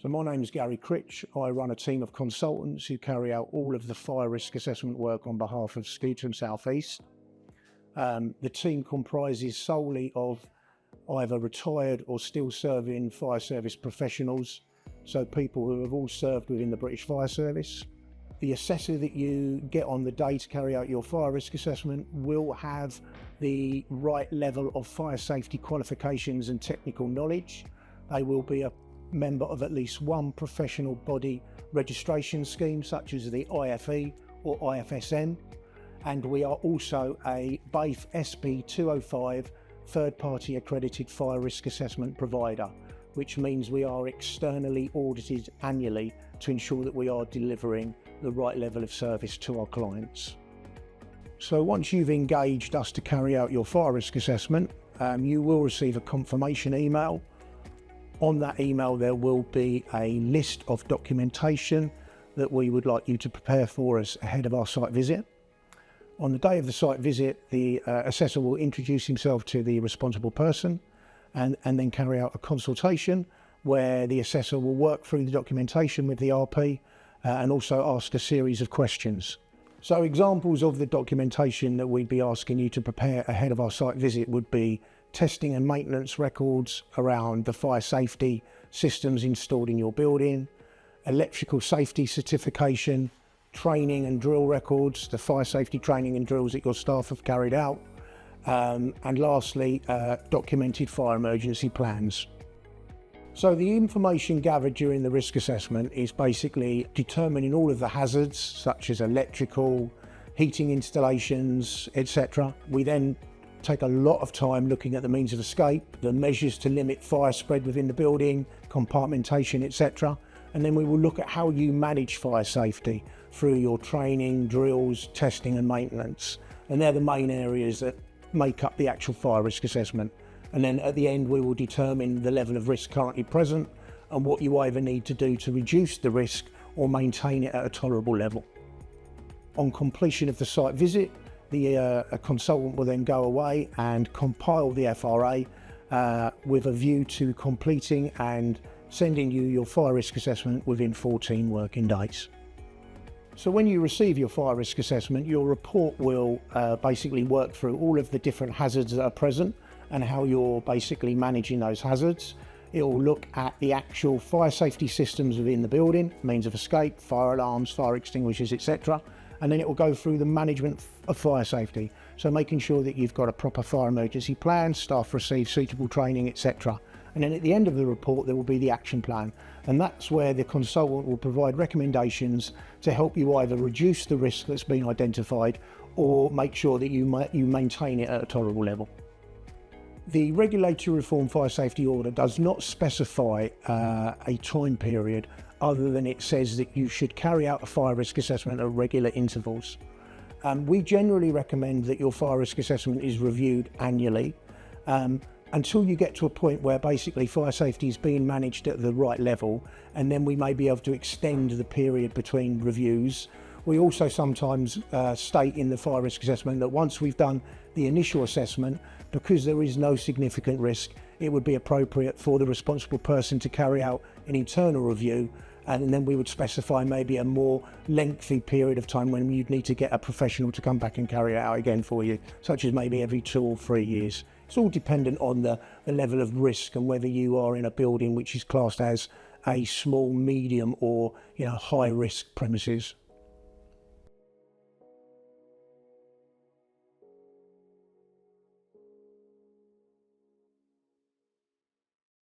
So my name is Gary Critch. I run a team of consultants who carry out all of the fire risk assessment work on behalf of Scutum South East. The team comprises solely of either retired or still serving fire service professionals, so people who have all served within the British Fire Service. The assessor that you get on the day to carry out your fire risk assessment will have the right level of fire safety qualifications and technical knowledge. They will be a member of at least one professional body registration scheme, such as the IFE or IFSM, and we are also a BAFE SP 205 third-party accredited fire risk assessment provider, which means we are externally audited annually to ensure that we are delivering the right level of service to our clients. So once you've engaged us to carry out your fire risk assessment, you will receive a confirmation email. On that email there will be a list of documentation that we would like you to prepare for us ahead of our site visit. On the day of the site visit, the assessor will introduce himself to the responsible person and then carry out a consultation where the assessor will work through the documentation with the RP and also ask a series of questions. So examples of the documentation that we'd be asking you to prepare ahead of our site visit would be testing and maintenance records around the fire safety systems installed in your building, electrical safety certification, training and drill records, the fire safety training and drills that your staff have carried out, and lastly, documented fire emergency plans. So the information gathered during the risk assessment is basically determining all of the hazards, such as electrical, heating installations, etc. We then take a lot of time looking at the means of escape, the measures to limit fire spread within the building, compartmentation, etc. And then we will look at how you manage fire safety through your training, drills, testing and maintenance. And they're the main areas that make up the actual fire risk assessment. And then at the end, we will determine the level of risk currently present and what you either need to do to reduce the risk or maintain it at a tolerable level. On completion of the site visit, a consultant will then go away and compile the FRA with a view to completing and sending you your fire risk assessment within 14 working days. So when you receive your fire risk assessment, your report will basically work through all of the different hazards that are present and how you're basically managing those hazards. It will look at the actual fire safety systems within the building, means of escape, fire alarms, fire extinguishers, etc. And then it will go through the management of fire safety. So making sure that you've got a proper fire emergency plan, staff receive suitable training, etc. And then at the end of the report, there will be the action plan. And that's where the consultant will provide recommendations to help you either reduce the risk that's been identified or make sure that you maintain it at a tolerable level. The Regulatory Reform Fire Safety Order does not specify a time period other than it says that you should carry out a fire risk assessment at regular intervals. We generally recommend that your fire risk assessment is reviewed annually until you get to a point where basically fire safety is being managed at the right level, and then we may be able to extend the period between reviews. We also sometimes state in the fire risk assessment that once we've done the initial assessment, because there is no significant risk, it would be appropriate for the responsible person to carry out an internal review, and then we would specify maybe a more lengthy period of time when you'd need to get a professional to come back and carry it out again for you, such as maybe every 2 or 3 years. It's all dependent on the level of risk and whether you are in a building which is classed as a small, medium or high risk premises.